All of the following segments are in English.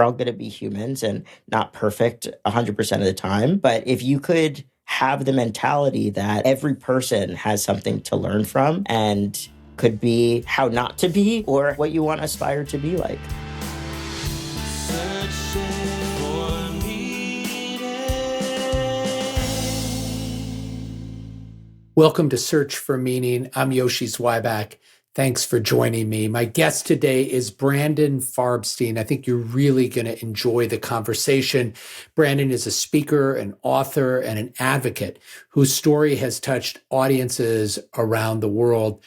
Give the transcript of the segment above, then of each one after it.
We're all going to be humans and not perfect 100% of the time. But if you could have the mentality that every person has something to learn from and could be how not to be or what you want to aspire to be like. Welcome to Search for Meaning. I'm Yoshi Zweiback. Thanks for joining me. My guest today is Brandon Farbstein. I think you're really going to enjoy the conversation. Brandon is a speaker, an author, and an advocate whose story has touched audiences around the world.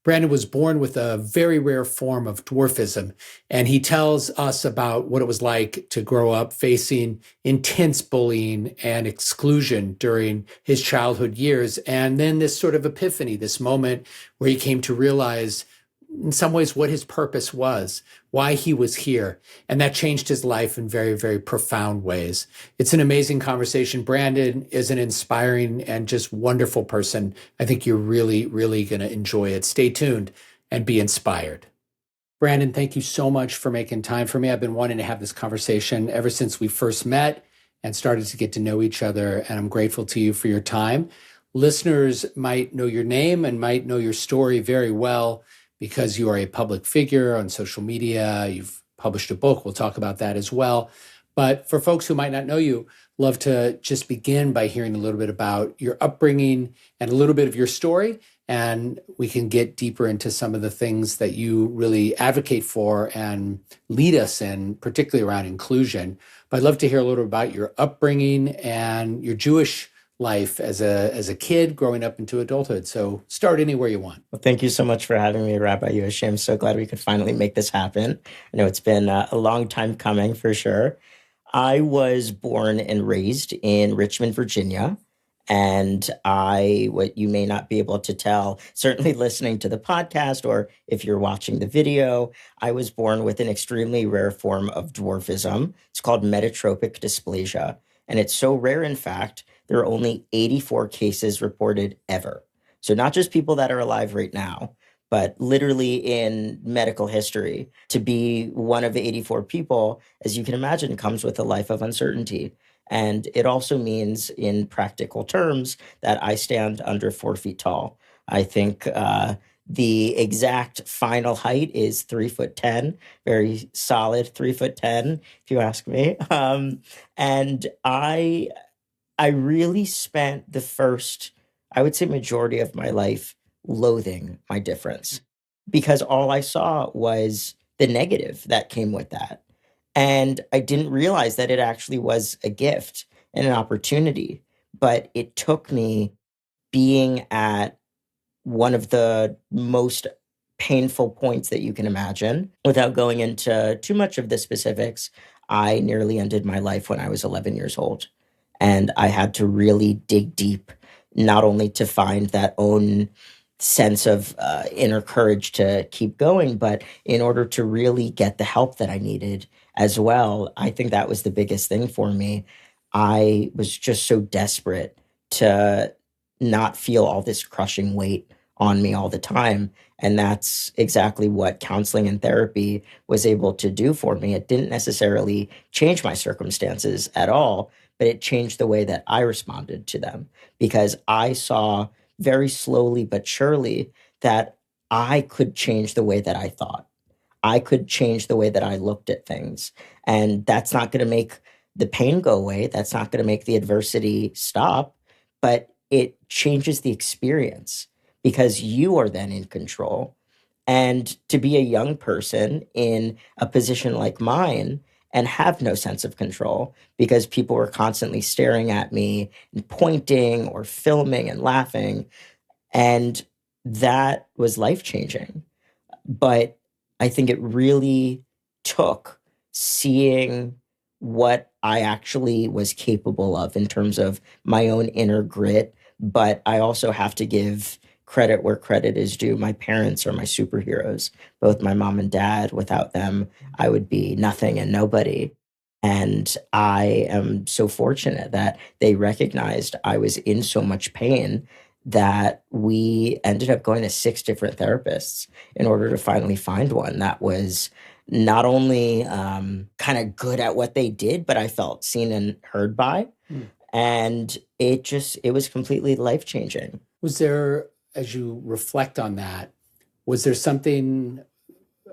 Brandon was born with a very rare form of dwarfism, and he tells us about what it was like to grow up facing intense bullying and exclusion during his childhood years. And then this sort of epiphany, this moment where he came to realize in some ways what his purpose was, why he was here. And that changed his life in very, very profound ways. It's an amazing conversation. Brandon is an inspiring and just wonderful person. I think you're really, really going to enjoy it. Stay tuned and be inspired. Brandon, thank you so much for making time for me. I've been wanting to have this conversation ever since we first met and started to get to know each other. And I'm grateful to you for your time. Listeners might know your name and might know your story very well, because you are a public figure on social media. You've published a book. We'll talk about that as well. But for folks who might not know you, love to just begin by hearing a little bit about your upbringing and a little bit of your story. And we can get deeper into some of the things that you really advocate for and lead us in, particularly around inclusion. But I'd love to hear a little about your upbringing and your Jewish life as a kid growing up into adulthood. So start anywhere you want. Well, thank you so much for having me, Rabbi Yoshi. I'm so glad we could finally make this happen. I know it's been a long time coming for sure. I was born and raised in Richmond, Virginia. And what you may not be able to tell, certainly listening to the podcast or if you're watching the video, I was born with an extremely rare form of dwarfism. It's called metatropic dysplasia. And it's so rare, in fact, there are only 84 cases reported ever. So not just people that are alive right now, but literally in medical history. To be one of 84 people, as you can imagine, comes with a life of uncertainty. And it also means, in practical terms, that I stand under 4 feet tall. I think the exact final height is 3'10", very solid 3'10", if you ask me. And I really spent the first, I would say, majority of my life loathing my difference, because all I saw was the negative that came with that. And I didn't realize that it actually was a gift and an opportunity. But it took me being at one of the most painful points that you can imagine. Without going into too much of the specifics, I nearly ended my life when I was 11 years old. And I had to really dig deep, not only to find that own sense of inner courage to keep going, but in order to really get the help that I needed as well. I think that was the biggest thing for me. I was just so desperate to not feel all this crushing weight on me all the time. And that's exactly what counseling and therapy was able to do for me. It didn't necessarily change my circumstances at all, but it changed the way that I responded to them, because I saw very slowly but surely that I could change the way that I thought. I could change the way that I looked at things. And that's not going to make the pain go away. That's not going to make the adversity stop, but it changes the experience, because you are then in control. And to be a young person in a position like mine and have no sense of control, because people were constantly staring at me and pointing or filming and laughing. And that was life-changing. But I think it really took seeing what I actually was capable of in terms of my own inner grit. But I also have to give credit where credit is due. My parents are my superheroes, both my mom and dad. Without them, I would be nothing and nobody. And I am so fortunate that they recognized I was in so much pain that we ended up going to 6 different therapists in order to finally find one that was not only kind of good at what they did, but I felt seen and heard by. Mm. And it was completely life changing. Was there, as you reflect on that, was there something,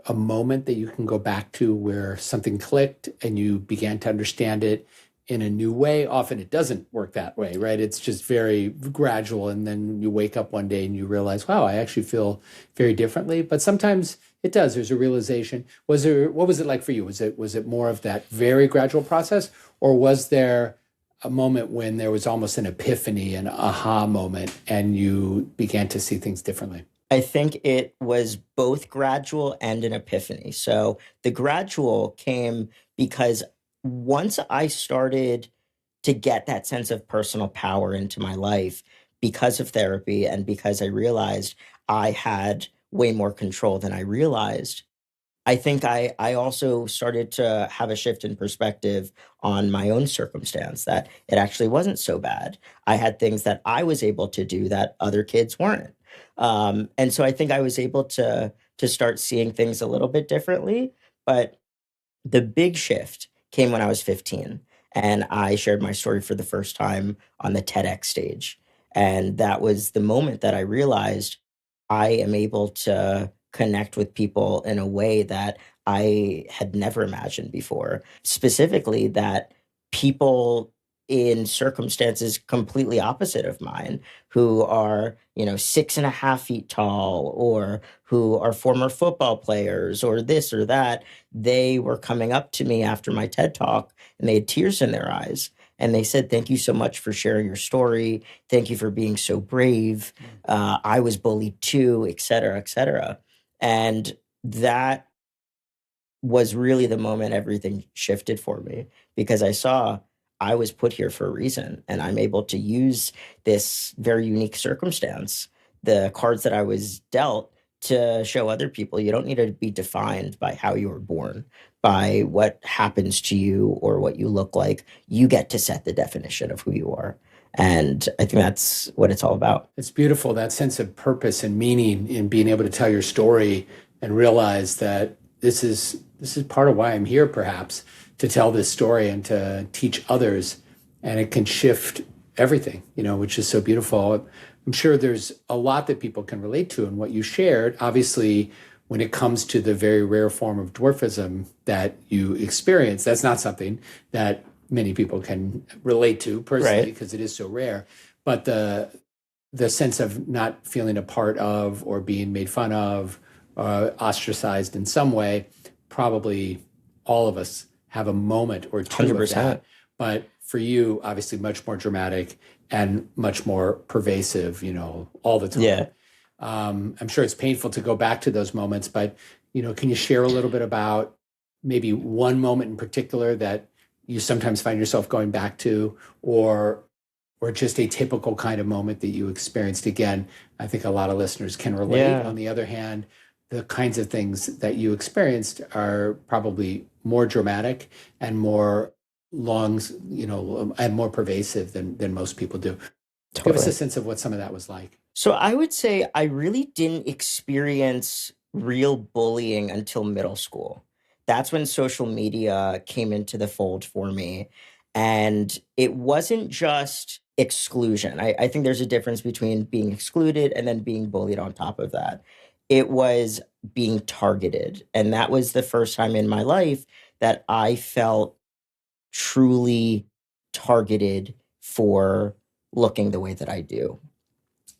a moment that you can go back to where something clicked and you began to understand it in a new way? Often it doesn't work that way, right? It's just very gradual. And then you wake up one day and you realize, wow, I actually feel very differently. But sometimes it does. There's a realization. What was it like for you? Was it more of that very gradual process, or was there a moment when there was almost an epiphany, an aha moment, and you began to see things differently? I think it was both gradual and an epiphany. So the gradual came because once I started to get that sense of personal power into my life because of therapy and because I realized I had way more control than I realized, I think I also started to have a shift in perspective on my own circumstance, that it actually wasn't so bad. I had things that I was able to do that other kids weren't. And so I think I was able to start seeing things a little bit differently. But the big shift came when I was 15 and I shared my story for the first time on the TEDx stage. And that was the moment that I realized I am able to connect with people in a way that I had never imagined before. Specifically, that people in circumstances completely opposite of mine, who are, 6.5 feet tall, or who are former football players, or this or that, they were coming up to me after my TED talk and they had tears in their eyes. And they said, "Thank you so much for sharing your story. Thank you for being so brave. I was bullied too, et cetera, et cetera." And that was really the moment everything shifted for me, because I saw I was put here for a reason and I'm able to use this very unique circumstance, the cards that I was dealt, to show other people you don't need to be defined by how you were born, by what happens to you or what you look like. You get to set the definition of who you are. And I think that's what it's all about. It's beautiful, that sense of purpose and meaning in being able to tell your story and realize that this is part of why I'm here, perhaps, to tell this story and to teach others. And it can shift everything, which is so beautiful. I'm sure there's a lot that people can relate to in what you shared. Obviously, when it comes to the very rare form of dwarfism that you experience, that's not something that many people can relate to personally, Right. because it is so rare. But the sense of not feeling a part of, or being made fun of, ostracized in some way, probably all of us have a moment or two of 100%. that. But for you, obviously much more dramatic and much more pervasive, all the time. Yeah. I'm sure it's painful to go back to those moments, but can you share a little bit about maybe one moment in particular that you sometimes find yourself going back to, or just a typical kind of moment that you experienced? Again, I think a lot of listeners can relate. Yeah. On the other hand, the kinds of things that you experienced are probably more dramatic and more long, and more pervasive than most people do. Give us a Totally. sense of what some of that was like. So I would say I really didn't experience real bullying until middle school. That's when social media came into the fold for me. And it wasn't just exclusion. I think there's a difference between being excluded and then being bullied on top of that. It was being targeted. And that was the first time in my life that I felt truly targeted for looking the way that I do,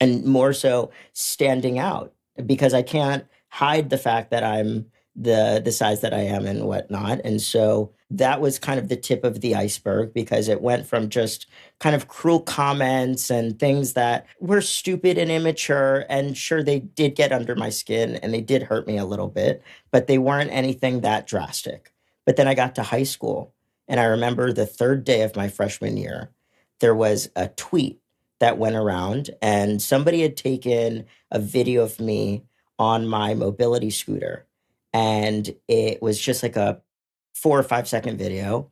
and more so standing out, because I can't hide the fact that I'm the size that I am and whatnot. And so that was kind of the tip of the iceberg, because it went from just kind of cruel comments and things that were stupid and immature. And sure, they did get under my skin and they did hurt me a little bit, but they weren't anything that drastic. But then I got to high school, and I remember the third day of my freshman year, there was a tweet that went around, and somebody had taken a video of me on my mobility scooter, and it was just like a 4 or 5 second video,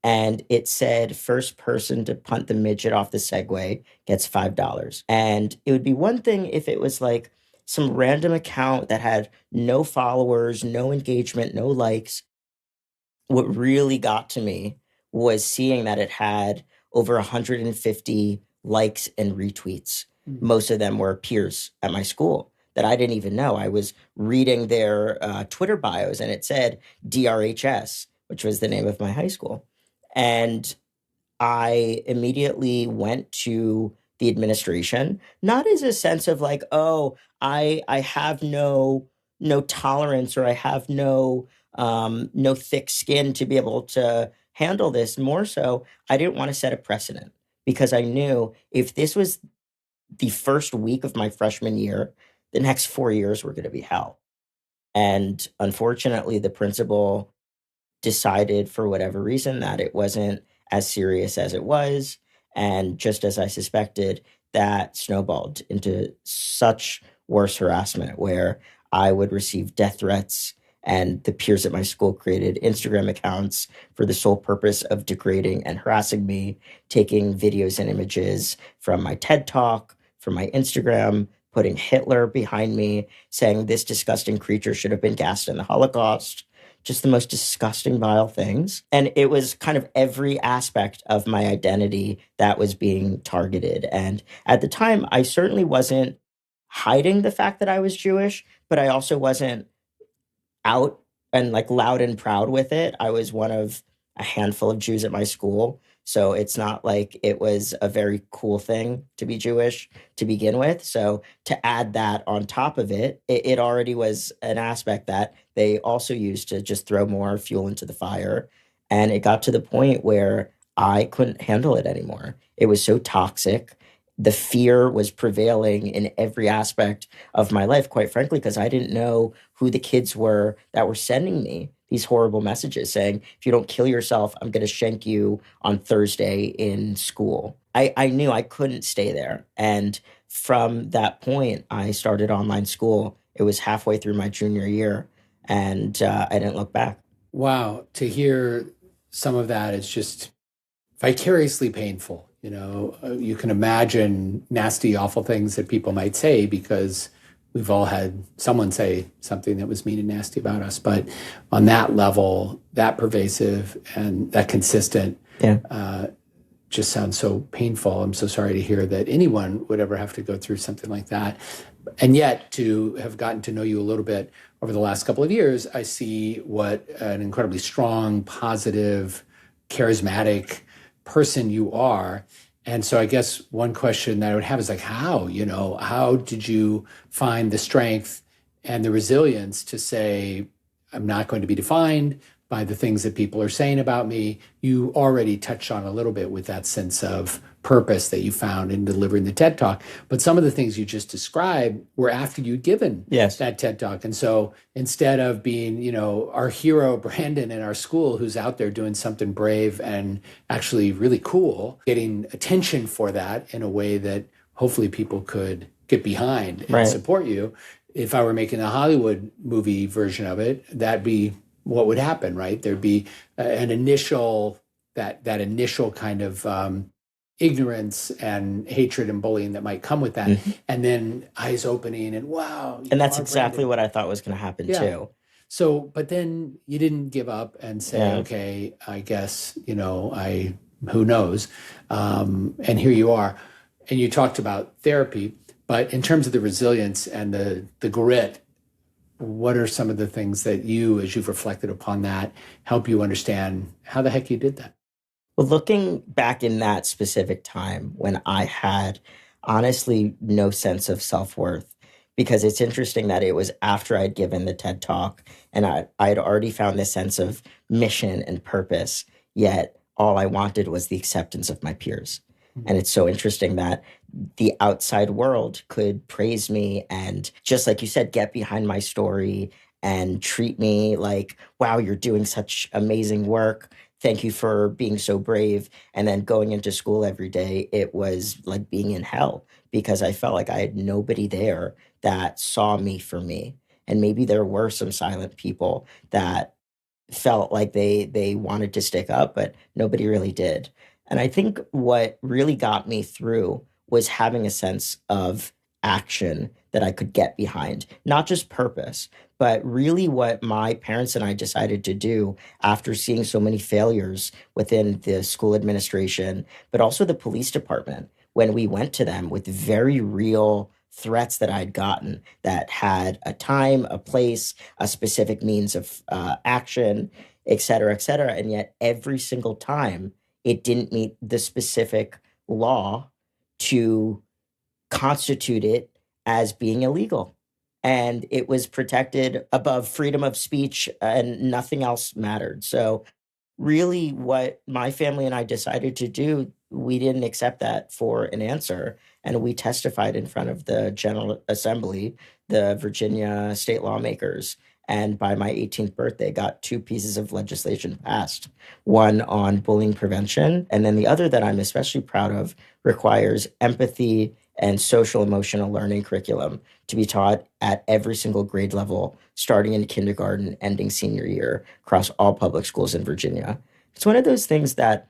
and it said, "First person to punt the midget off the Segway gets $5." And it would be one thing if it was like, some random account that had no followers, no engagement, no likes. What really got to me was seeing that it had over 150 likes and retweets. Most of them were peers at my school that I didn't even know. I was reading their Twitter bios and it said DRHS, which was the name of my high school. And I immediately went to the administration, not as a sense of like, oh, I have no tolerance, or I have no thick skin to be able to handle this. More so, I didn't want to set a precedent, because I knew if this was the first week of my freshman year, the next 4 years were going to be hell. And unfortunately, the principal decided for whatever reason that it wasn't as serious as it was. And just as I suspected, that snowballed into such worse harassment where I would receive death threats. And the peers at my school created Instagram accounts for the sole purpose of degrading and harassing me, taking videos and images from my TED Talk, from my Instagram, putting Hitler behind me, saying this disgusting creature should have been gassed in the Holocaust, just the most disgusting, vile things. And it was kind of every aspect of my identity that was being targeted. And at the time, I certainly wasn't hiding the fact that I was Jewish, but I also wasn't out and like loud and proud with it. I was one of a handful of Jews at my school. So it's not like it was a very cool thing to be Jewish to begin with. So to add that on top of it, it already was an aspect that they also used to just throw more fuel into the fire. And it got to the point where I couldn't handle it anymore. It was so toxic. The fear was prevailing in every aspect of my life, quite frankly, because I didn't know who the kids were that were sending me these horrible messages saying, if you don't kill yourself, I'm going to shank you on Thursday in school. I knew I couldn't stay there. And from that point, I started online school. It was halfway through my junior year, and I didn't look back. Wow, to hear some of that is just vicariously painful. You can imagine nasty, awful things that people might say because we've all had someone say something that was mean and nasty about us. But on that level, that pervasive and that consistent, Yeah. just sounds so painful. I'm so sorry to hear that anyone would ever have to go through something like that. And yet, to have gotten to know you a little bit over the last couple of years, I see what an incredibly strong, positive, charismatic person you are. And so I guess one question that I would have is like, how did you find the strength and the resilience to say, I'm not going to be defined by the things that people are saying about me? You already touched on a little bit with that sense of purpose that you found in delivering the TED Talk. But some of the things you just described were after you'd given that TED Talk. And so instead of being, our hero, Brandon, in our school, who's out there doing something brave and actually really cool, getting attention for that in a way that hopefully people could get behind and support you. If I were making a Hollywood movie version of it, that'd be what would happen, right? There'd be an initial, that initial kind of ignorance and hatred and bullying that might come with that. Mm-hmm. And then eyes opening and wow. And that's exactly what I thought was going to happen too. So, but then you didn't give up and say, okay, I guess, who knows? And here you are. And you talked about therapy, but in terms of the resilience and the grit, what are some of the things that you, as you've reflected upon that, help you understand how the heck you did that? Well, looking back in that specific time when I had honestly no sense of self-worth, because it's interesting that it was after I'd given the TED Talk and I'd already found this sense of mission and purpose, yet all I wanted was the acceptance of my peers. Mm-hmm. And it's so interesting that the outside world could praise me and, just like you said, get behind my story and treat me like, wow, you're doing such amazing work. Thank you for being so brave. And then going into school every day, it was like being in hell because I felt like I had nobody there that saw me for me. And maybe there were some silent people that felt like they wanted to stick up, but nobody really did. And I think what really got me through was having a sense of action that I could get behind, not just purpose, but really what my parents and I decided to do after seeing so many failures within the school administration, but also the police department, when we went to them with very real threats that I'd gotten that had a time, a place, a specific means of action, et cetera, et cetera. And yet every single time it didn't meet the specific law to constitute it as being illegal. And it was protected above freedom of speech and nothing else mattered. So really what my family and I decided to do, we didn't accept that for an answer. And we testified in front of the General Assembly, the Virginia state lawmakers. And by my 18th birthday, got two pieces of legislation passed, one on bullying prevention. And then the other that I'm especially proud of requires empathy and social emotional learning curriculum to be taught at every single grade level, starting in kindergarten, ending senior year, across all public schools in Virginia. It's one of those things that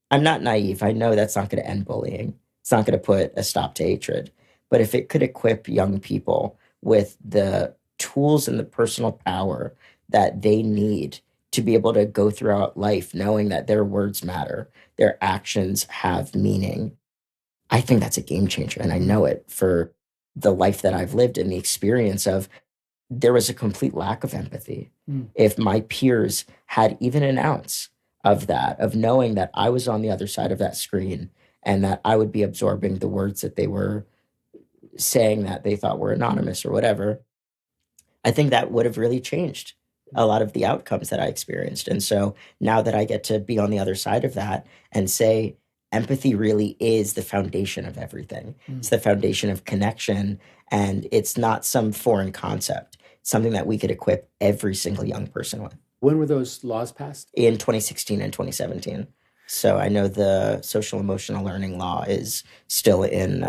I'm not naive. I know that's not going to end bullying. It's not going to put a stop to hatred. But if it could equip young people with the tools and the personal power that they need to be able to go throughout life knowing that their words matter, their actions have meaning, I think that's a game changer. And I know it for the life that I've lived and the experience of there was a complete lack of empathy. If my peers had even an ounce of that, of knowing that I was on the other side of that screen and that I would be absorbing the words that they were saying that they thought were anonymous or whatever, I think that would have really changed a lot of the outcomes that I experienced. And so now that I get to be on the other side of that and say, empathy really is the foundation of everything. It's the foundation of connection. And it's not some foreign concept. It's something that we could equip every single young person with. When were those laws passed? In 2016 and 2017. So I know the social emotional learning law is still in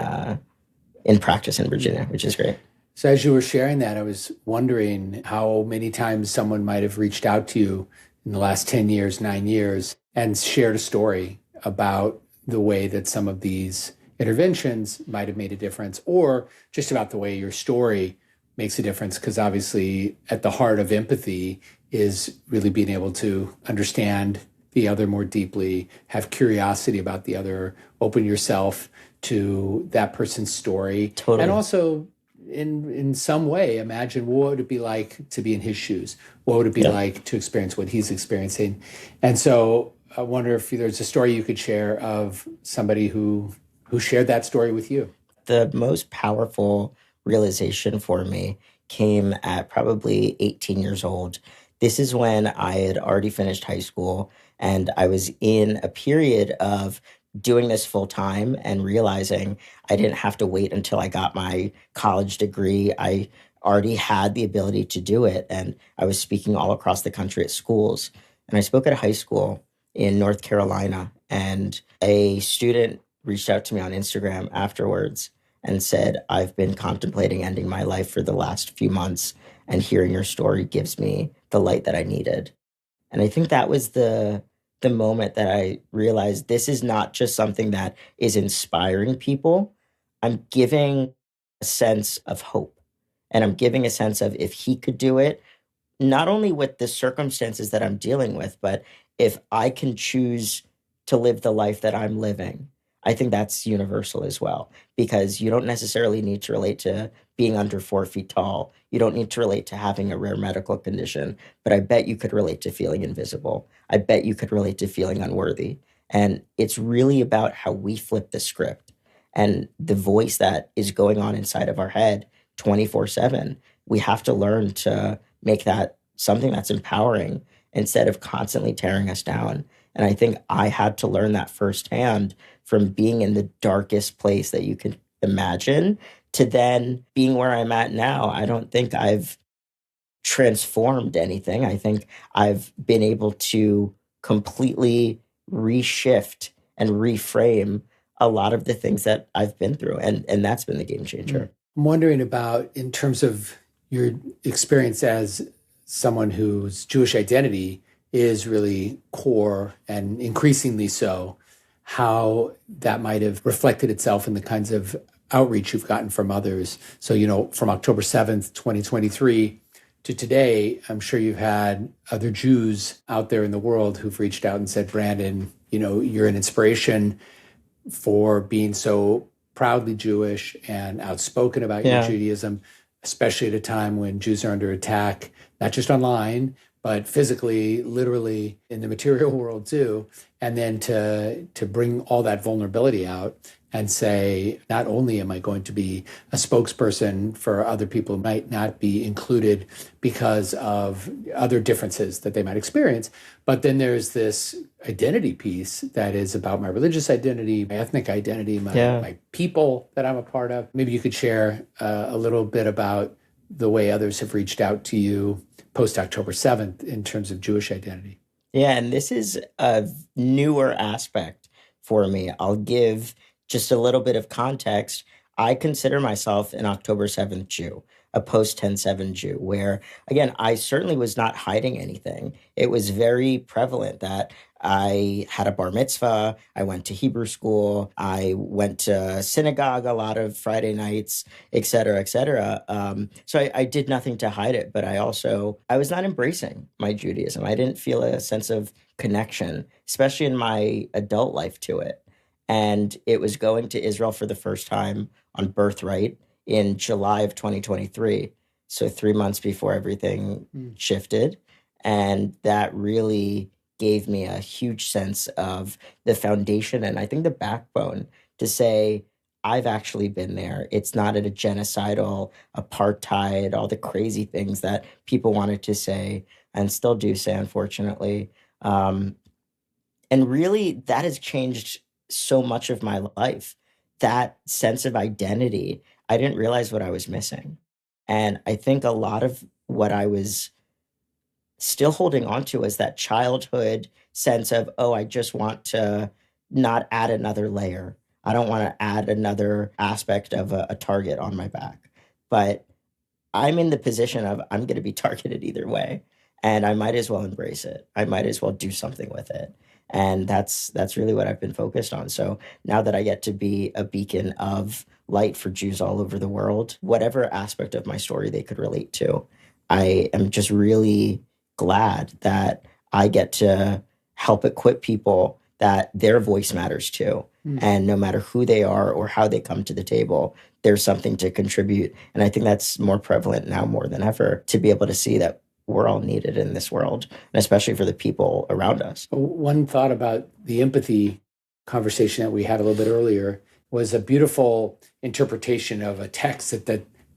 practice in Virginia, which is great. So as you were sharing that, I was wondering how many times someone might have reached out to you in the last 10 years, 9 years, and shared a story about the way that some of these interventions might have made a difference, or just about the way your story makes a difference. Because obviously at the heart of empathy is really being able to understand the other more deeply, have curiosity about the other, open yourself to that person's story. Totally. And also in some way, imagine what would it be like to be in his shoes? What would it be like to experience what he's experiencing? And so I wonder if there's a story you could share of somebody who shared that story with you. The most powerful realization for me came at probably 18 years old. This is when I had already finished high school and I was in a period of doing this full time and realizing I didn't have to wait until I got my college degree. I already had the ability to do it. And I was speaking all across the country at schools. And I spoke at a high school in North Carolina. And a student reached out to me on Instagram afterwards and said, I've been contemplating ending my life for the last few months. And hearing your story gives me the light that I needed. And I think that was the moment that I realized this is not just something that is inspiring people. I'm giving a sense of hope. And I'm giving a sense of if he could do it, not only with the circumstances that I'm dealing with, but if I can choose to live the life that I'm living, I think that's universal as well, because you don't necessarily need to relate to being under 4 feet tall. You don't need to relate to having a rare medical condition, but I bet you could relate to feeling invisible. I bet you could relate to feeling unworthy. And it's really about how we flip the script and the voice that is going on inside of our head 24/7. We have to learn to make that something that's empowering instead of constantly tearing us down. And I think I had to learn that firsthand from being in the darkest place that you could imagine to then being where I'm at now. I don't think I've transformed anything. I think I've been able to completely reshift and reframe a lot of the things that I've been through. And that's been the game changer. I'm wondering about, in terms of your experience as someone whose Jewish identity is really core and increasingly so, how that might have reflected itself in the kinds of outreach you've gotten from others. So, from October 7th, 2023 to today, I'm sure you've had other Jews out there in the world who've reached out and said, Brandon, you're an inspiration for being so proudly Jewish and outspoken about your Yeah. Judaism, especially at a time when Jews are under attack, not just online, but physically, literally in the material world too. And then to bring all that vulnerability out and say, not only am I going to be a spokesperson for other people who might not be included because of other differences that they might experience, but then there's this identity piece that is about my religious identity, my ethnic identity, my people that I'm a part of. Maybe you could share a little bit about the way others have reached out to you post October 7th in terms of Jewish identity. Yeah, and this is a newer aspect for me. I'll give just a little bit of context. I consider myself an October 7th Jew, a post 10/7 Jew, where, again, I certainly was not hiding anything. It was very prevalent that I had a bar mitzvah, I went to Hebrew school, I went to synagogue a lot of Friday nights, et cetera, et cetera. So I did nothing to hide it, but I was not embracing my Judaism. I didn't feel a sense of connection, especially in my adult life, to it. And it was going to Israel for the first time on birthright in July of 2023. So 3 months before everything shifted. And that really gave me a huge sense of the foundation and I think the backbone to say, I've actually been there. It's not a genocidal apartheid, all the crazy things that people wanted to say and still do say, unfortunately. And really, that has changed so much of my life. That sense of identity, I didn't realize what I was missing. And I think a lot of what I was still holding on to is that childhood sense of, oh, I just want to not add another layer. I don't want to add another aspect of a target on my back. But I'm in the position of I'm going to be targeted either way. And I might as well embrace it. I might as well do something with it. And that's really what I've been focused on. So now that I get to be a beacon of light for Jews all over the world, whatever aspect of my story they could relate to, I am just really glad that I get to help equip people that their voice matters too. And no matter who they are or how they come to the table, there's something to contribute. And I think that's more prevalent now more than ever to be able to see that we're all needed in this world, and especially for the people around us. One thought about the empathy conversation that we had a little bit earlier was a beautiful interpretation of a text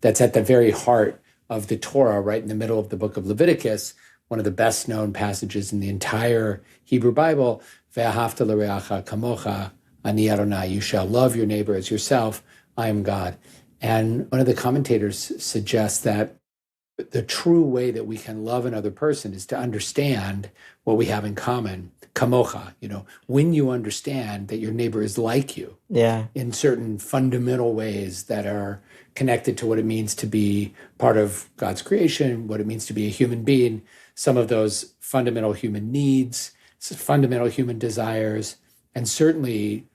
that's at the very heart of the Torah, right in the middle of the book of Leviticus, one of the best known passages in the entire Hebrew Bible, Ve'ahavta l'reacha kamocha, ani Adonai, you shall love your neighbor as yourself, I am God. And one of the commentators suggests that the true way that we can love another person is to understand what we have in common. Kamocha, when you understand that your neighbor is like you in certain fundamental ways that are connected to what it means to be part of God's creation, what it means to be a human being, some of those fundamental human needs, fundamental human desires, and certainly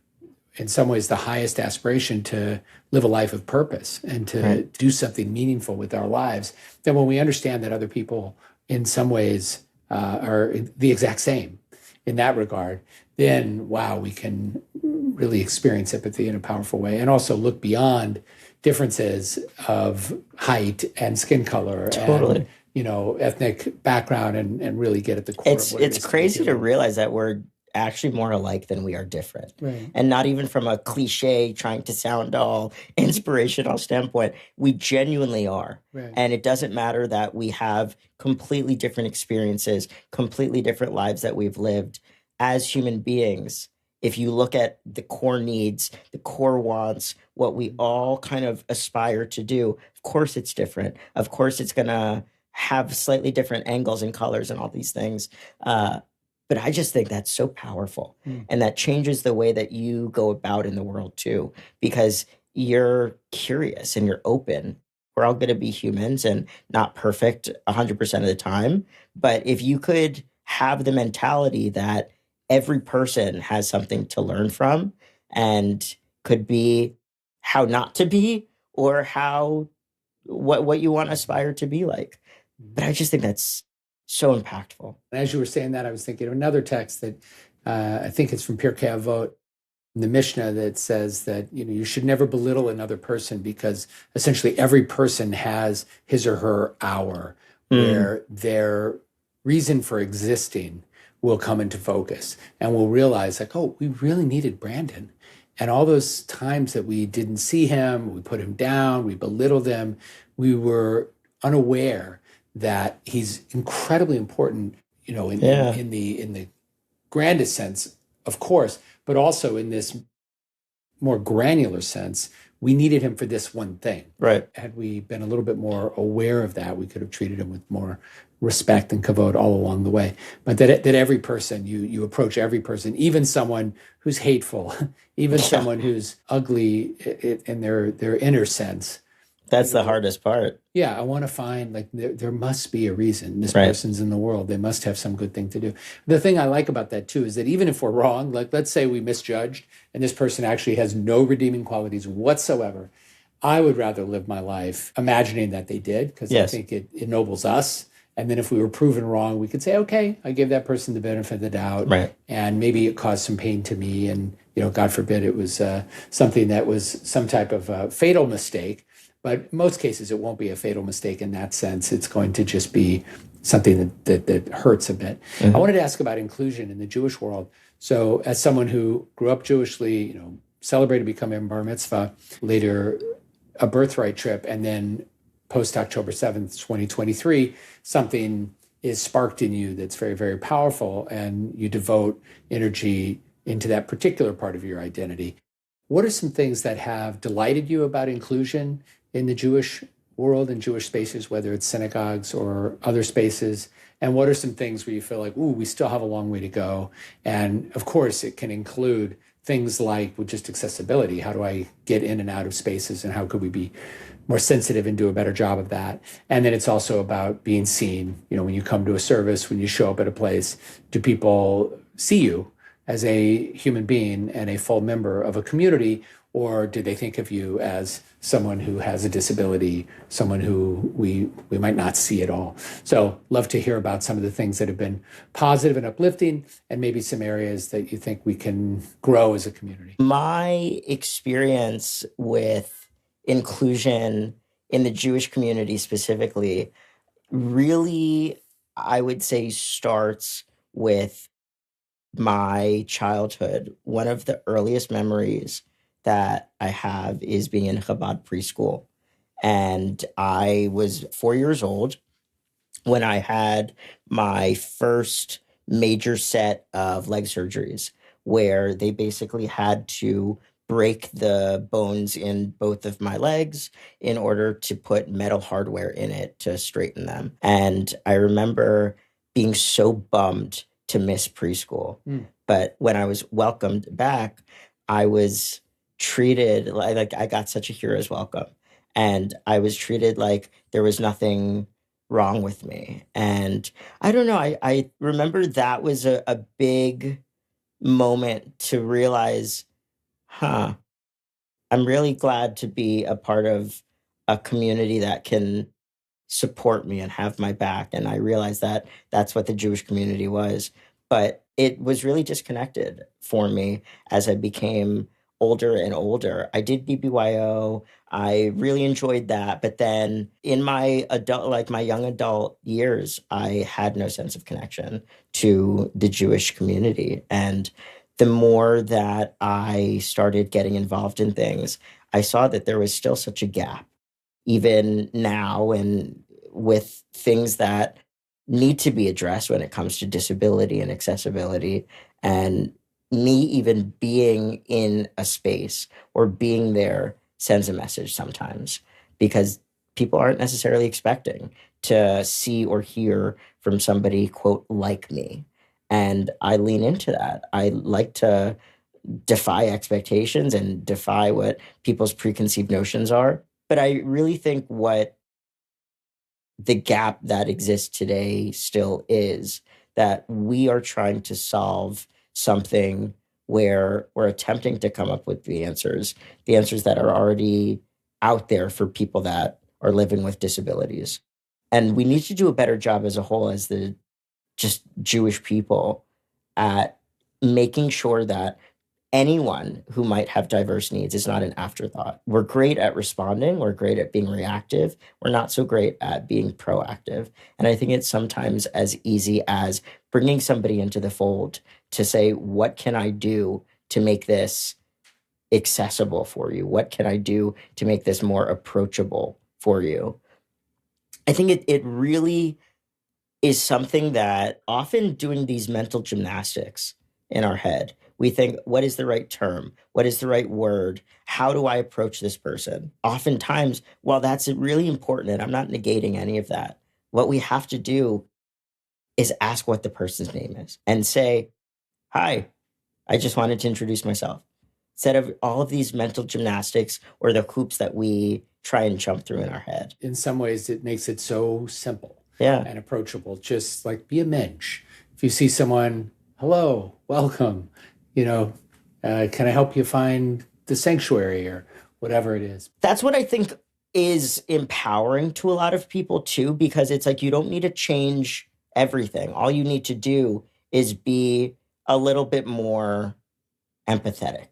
in some ways the highest aspiration to live a life of purpose and to do something meaningful with our lives. Then when we understand that other people in some ways are the exact same in that regard, then wow, we can really experience empathy in a powerful way and also look beyond differences of height and skin color and ethnic background and really get at the core of what it is. It's crazy to realize that we're actually more alike than we are different. And not even from a cliche trying to sound all inspirational standpoint. We genuinely are. And it doesn't matter that we have completely different experiences, completely different lives that we've lived as human beings. If you look at the core needs, the core wants, what we all kind of aspire to do, of course it's different. Of course it's going to have slightly different angles and colors and all these things. But I just think that's so powerful. And that changes the way that you go about in the world too, because you're curious and you're open. We're all going to be humans and not perfect 100% of the time. But if you could have the mentality that every person has something to learn from and could be how not to be or how what you want to aspire to be like. But I just think that's so impactful. And as you were saying that, I was thinking of another text that I think it's from Pirkei Avot in the Mishnah that says that you should never belittle another person because essentially every person has his or her hour where their reason for existing will come into focus and we'll realize like, oh, we really needed Brandon. And all those times that we didn't see him, we put him down, we belittled him, we were unaware that he's incredibly important, in the grandest sense, of course, but also in this more granular sense, we needed him for this one thing. Right. Had we been a little bit more aware of that, we could have treated him with more respect and kavod all along the way. But that every person, you approach every person, even someone who's hateful, even someone who's ugly in their inner sense. That's the hardest part. Yeah, I want to find like there must be a reason this person's in the world. They must have some good thing to do. The thing I like about that too is that even if we're wrong, like let's say we misjudged and this person actually has no redeeming qualities whatsoever, I would rather live my life imagining that they did because I think it ennobles us. And then if we were proven wrong, we could say, okay, I gave that person the benefit of the doubt. Right. And maybe it caused some pain to me. And, God forbid it was something that was some type of fatal mistake. But in most cases, it won't be a fatal mistake in that sense. It's going to just be something that hurts a bit. I wanted to ask about inclusion in the Jewish world. So as someone who grew up Jewishly, celebrated becoming bar mitzvah, later a birthright trip, and then post-October 7th, 2023, something is sparked in you that's very, very powerful, and you devote energy into that particular part of your identity. What are some things that have delighted you about inclusion in the Jewish world and Jewish spaces, whether it's synagogues or other spaces? And what are some things where you feel like, ooh, we still have a long way to go? And of course, it can include things like with just accessibility. How do I get in and out of spaces, and how could we be more sensitive and do a better job of that? And then it's also about being seen. When you come to a service, when you show up at a place, do people see you as a human being and a full member of a community, or do they think of you as someone who has a disability, someone who we might not see at all? So love to hear about some of the things that have been positive and uplifting, and maybe some areas that you think we can grow as a community. My experience with inclusion in the Jewish community specifically really, I would say, starts with my childhood. One of the earliest memories that I have is being in Chabad preschool. And I was 4 years old when I had my first major set of leg surgeries, where they basically had to break the bones in both of my legs in order to put metal hardware in it to straighten them. And I remember being so bummed to miss preschool. But when I was welcomed back, I was treated like I got such a hero's welcome. And I was treated like there was nothing wrong with me. And I don't know, I remember that was a big moment to realize, I'm really glad to be a part of a community that can support me and have my back. And I realized that that's what the Jewish community was. But it was really disconnected for me as I became older and older. I did BBYO. I really enjoyed that. But then in my my young adult years, I had no sense of connection to the Jewish community. And the more that I started getting involved in things, I saw that there was still such a gap, even now, and with things that need to be addressed when it comes to disability and accessibility. And me even being in a space or being there sends a message sometimes, because people aren't necessarily expecting to see or hear from somebody, quote, like me. And I lean into that. I like to defy expectations and defy what people's preconceived notions are. But I really think what the gap that exists today still is that we are trying to solve something where we're attempting to come up with the answers that are already out there for people that are living with disabilities. And we need to do a better job as a whole, as the just Jewish people, at making sure that anyone who might have diverse needs is not an afterthought. We're great at responding. We're great at being reactive. We're not so great at being proactive. And I think it's sometimes as easy as bringing somebody into the fold to say, what can I do to make this accessible for you? What can I do to make this more approachable for you? I think it really is something that often doing these mental gymnastics in our head, we think, what is the right term? What is the right word? How do I approach this person? Oftentimes, while that's really important, and I'm not negating any of that, what we have to do is ask what the person's name is and say, hi, I just wanted to introduce myself. Instead of all of these mental gymnastics or the hoops that we try and jump through in our head. In some ways, it makes it so simple Yeah. and approachable. Just like be a mensch. If you see someone, hello, welcome, can I help you find the sanctuary or whatever it is? That's what I think is empowering to a lot of people too, because it's like you don't need to change everything. All you need to do is be a little bit more empathetic.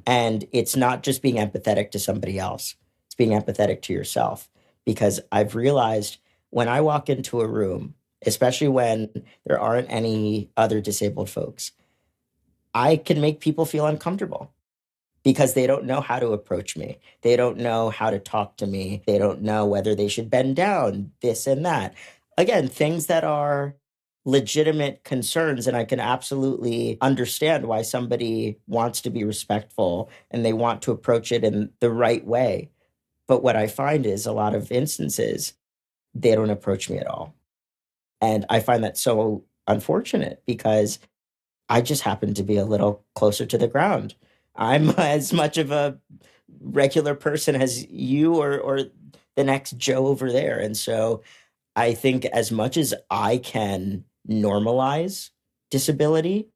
And it's not just being empathetic to somebody else. It's being empathetic to yourself. Because I've realized when I walk into a room, especially when there aren't any other disabled folks, I can make people feel uncomfortable because they don't know how to approach me. They don't know how to talk to me. They don't know whether they should bend down, this and that. Again, things that are legitimate concerns, and I can absolutely understand why somebody wants to be respectful and they want to approach it in the right way. But what I find is a lot of instances, they don't approach me at all. And I find that so unfortunate because I just happen to be a little closer to the ground. I'm as much of a regular person as you or the next Joe over there. And so I think as much as I can normalize disability,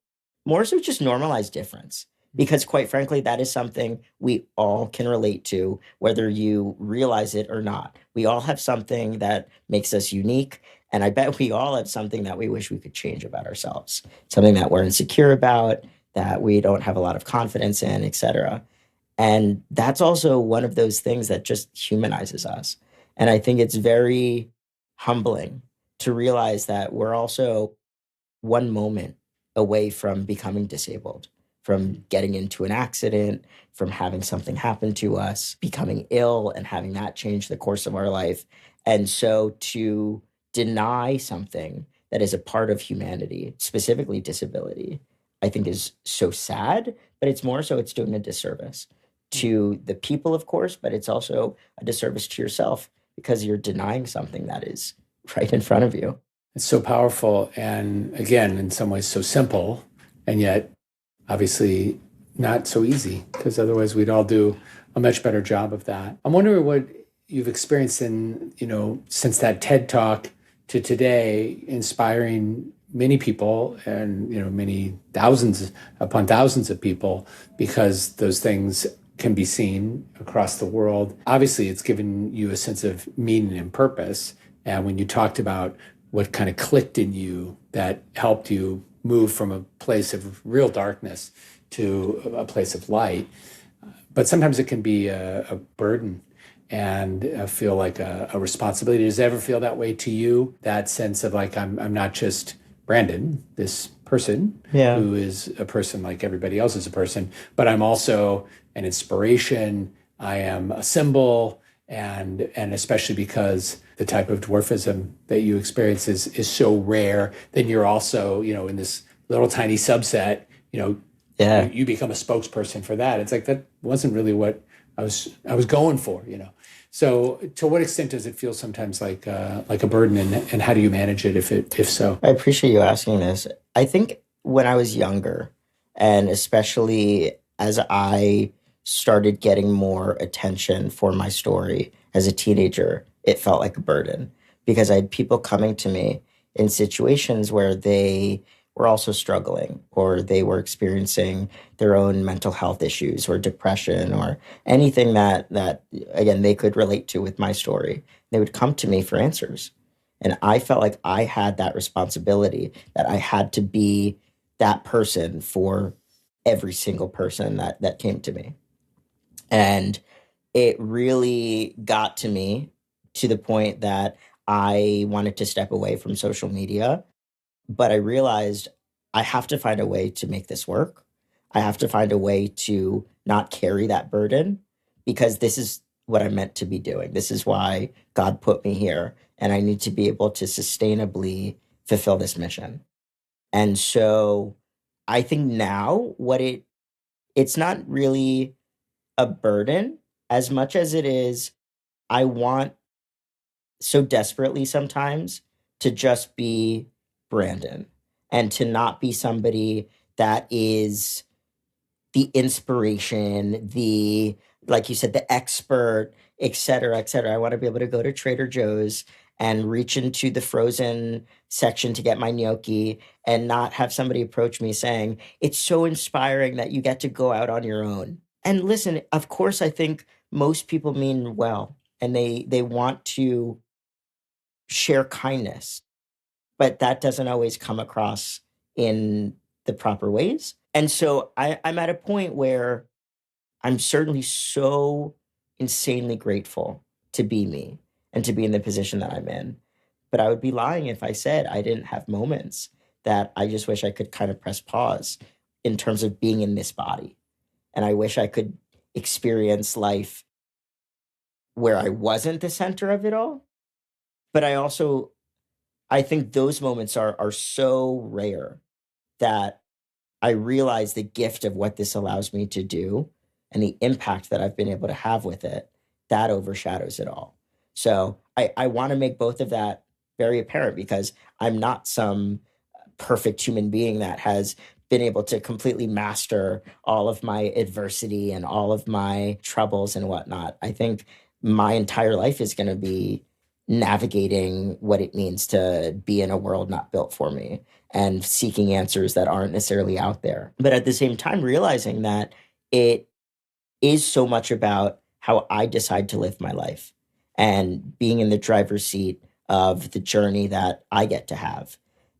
more so just normalize difference. Because quite frankly, that is something we all can relate to, whether you realize it or not. We all have something that makes us unique. And I bet we all have something that we wish we could change about ourselves, something that we're insecure about, that we don't have a lot of confidence in, et cetera. And that's also one of those things that just humanizes us. And I think it's very humbling to realize that we're also one moment away from becoming disabled, from getting into an accident, from having something happen to us, becoming ill and having that change the course of our life. And so to deny something that is a part of humanity, specifically disability, I think is so sad, but it's more so it's doing a disservice to the people, of course, but it's also a disservice to yourself because you're denying something that is right in front of you. It's so powerful and, again, in some ways so simple, and yet obviously not so easy, because otherwise we'd all do a much better job of that. I'm wondering what you've experienced in, since that TED Talk to today, inspiring many people and, many thousands upon thousands of people, because those things can be seen across the world. Obviously, it's given you a sense of meaning and purpose. And when you talked about what kind of clicked in you that helped you move from a place of real darkness to a place of light, but sometimes it can be a burden and feel like a responsibility. Does it ever feel that way to you? That sense of like, I'm not just Brandon, this person who is a person like everybody else is a person, but I'm also an inspiration. I am a symbol, and especially because the type of dwarfism that you experience is so rare, then you're also, in this little tiny subset, you become a spokesperson for that. It's like, that wasn't really what I was going for, So to what extent does it feel sometimes like a burden, and how do you manage it if so? I appreciate you asking this. I think when I was younger, and especially as I started getting more attention for my story as a teenager, it felt like a burden because I had people coming to me in situations where they were also struggling, or they were experiencing their own mental health issues or depression or anything that again they could relate to with my story. They would come to me for answers. And I felt like I had that responsibility, that I had to be that person for every single person that came to me. And it really got to me to the point that I wanted to step away from social media, but I realized I have to find a way to make this work. I have to find a way to not carry that burden, because this is what I'm meant to be doing. This is why God put me here, and I need to be able to sustainably fulfill this mission. And so I think now it's not really a burden as much as it is I want so desperately sometimes to just be Brandon, and to not be somebody that is the inspiration, like you said, the expert, et cetera, et cetera. I want to be able to go to Trader Joe's and reach into the frozen section to get my gnocchi and not have somebody approach me saying, it's so inspiring that you get to go out on your own. And listen, of course, I think most people mean well, and they want to share kindness, but that doesn't always come across in the proper ways. And so I'm at a point where I'm certainly so insanely grateful to be me and to be in the position that I'm in. But I would be lying if I said I didn't have moments that I just wish I could kind of press pause in terms of being in this body. And I wish I could experience life where I wasn't the center of it all. But I think those moments are so rare that I realize the gift of what this allows me to do and the impact that I've been able to have with it, that overshadows it all. So I want to make both of that very apparent, because I'm not some perfect human being that has been able to completely master all of my adversity and all of my troubles and whatnot. I think my entire life is going to be navigating what it means to be in a world not built for me and seeking answers that aren't necessarily out there. But at the same time, realizing that it is so much about how I decide to live my life and being in the driver's seat of the journey that I get to have.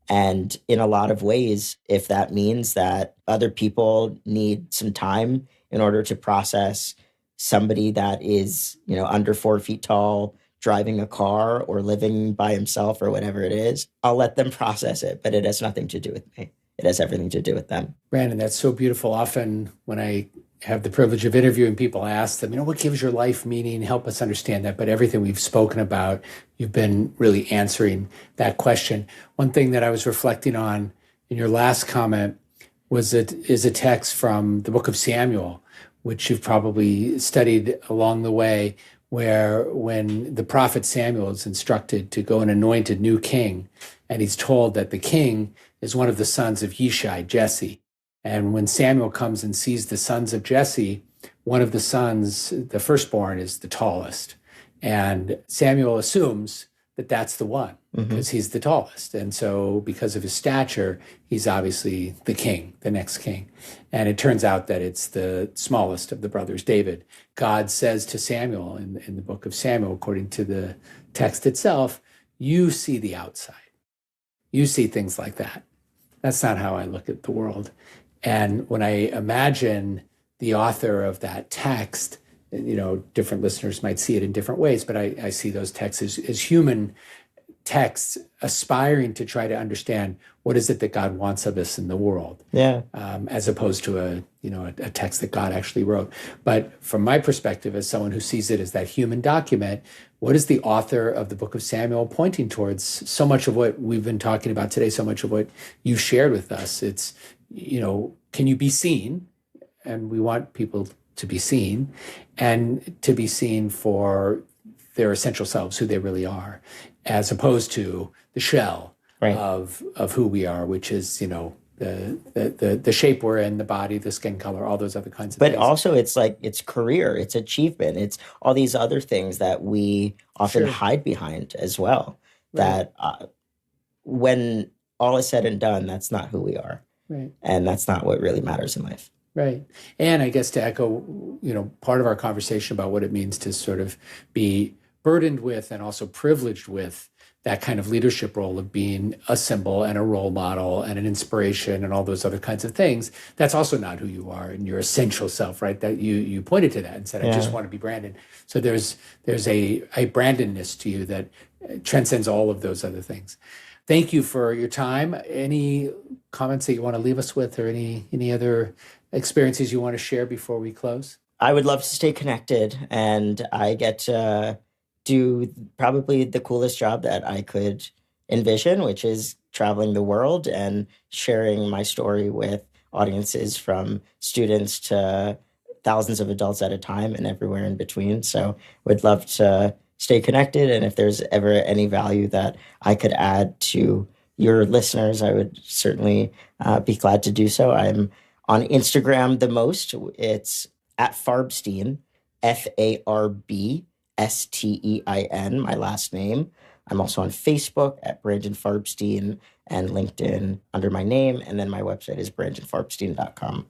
And in a lot of ways, if that means that other people need some time in order to process somebody that is, under 4 feet tall, driving a car or living by himself or whatever it is, I'll let them process it, but it has nothing to do with me. It has everything to do with them. Brandon, that's so beautiful. Often when I have the privilege of interviewing people, I ask them, what gives your life meaning? Help us understand that. But everything we've spoken about, you've been really answering that question. One thing that I was reflecting on in your last comment is a text from the book of Samuel, which you've probably studied along the way, where when the prophet Samuel is instructed to go and anoint a new king, and he's told that the king is one of the sons of Yishai, Jesse. And when Samuel comes and sees the sons of Jesse, one of the sons, the firstborn, is the tallest. And Samuel assumes that that's the one, because he's the tallest. And so because of his stature, he's obviously the king, the next king. And it turns out that it's the smallest of the brothers, David. God says to Samuel in the book of Samuel, according to the text itself, you see the outside. You see things like that. That's not how I look at the world. And when I imagine the author of that text, different listeners might see it in different ways, but I see those texts as human texts aspiring to try to understand what is it that God wants of us in the world, as opposed to a text that God actually wrote. But from my perspective, as someone who sees it as that human document, what is the author of the book of Samuel pointing towards? So much of what we've been talking about today, so much of what you shared with us, it's, can you be seen? And we want people to be seen, and to be seen for their essential selves, who they really are, as opposed to the shell of who we are, which is, the shape we're in, the body, the skin color, all those other kinds of things. But also it's career, it's achievement, it's all these other things that we often hide behind as well. Right. That when all is said and done, that's not who we are. Right. And that's not what really matters in life. Right. And I guess to echo, part of our conversation about what it means to sort of be burdened with and also privileged with that kind of leadership role of being a symbol and a role model and an inspiration and all those other kinds of things. That's also not who you are and your essential self, right? That you pointed to that and said, I just want to be Brandon. So there's a Brandonness to you that transcends all of those other things. Thank you for your time. Any comments that you want to leave us with, or any other experiences you want to share before we close? I would love to stay connected, and I get to do probably the coolest job that I could envision, which is traveling the world and sharing my story with audiences from students to thousands of adults at a time and everywhere in between. So would love to stay connected. And if there's ever any value that I could add to your listeners, I would certainly be glad to do so. I'm on Instagram the most. It's at Farbstein, Farbstein, my last name. I'm also on Facebook at Brandon Farbstein and LinkedIn under my name. And then my website is brandonfarbstein.com.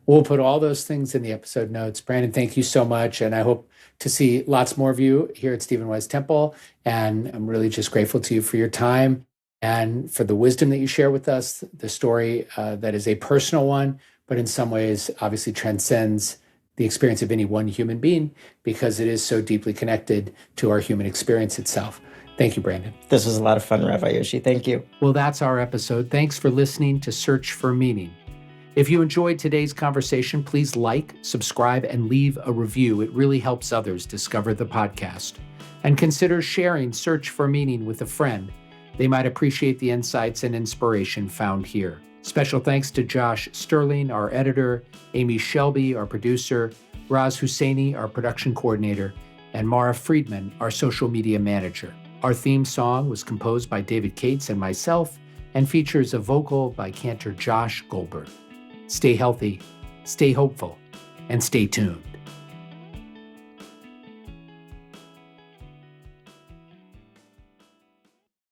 We'll put all those things in the episode notes. Brandon, thank you so much. And I hope to see lots more of you here at Stephen Wise Temple. And I'm really just grateful to you for your time and for the wisdom that you share with us, the story that is a personal one, but in some ways obviously transcends the experience of any one human being because it is so deeply connected to our human experience itself. Thank you, Brandon. This was a lot of fun, Rabbi Yoshi. Thank you. Well, that's our episode. Thanks for listening to Search for Meaning. If you enjoyed today's conversation, please like, subscribe, and leave a review. It really helps others discover the podcast. And consider sharing Search for Meaning with a friend. They might appreciate the insights and inspiration found here. Special thanks to Josh Sterling, our editor, Amy Shelby, our producer, Raz Husseini, our production coordinator, and Mara Friedman, our social media manager. Our theme song was composed by David Cates and myself and features a vocal by cantor Josh Goldberg. Stay healthy, stay hopeful, and stay tuned.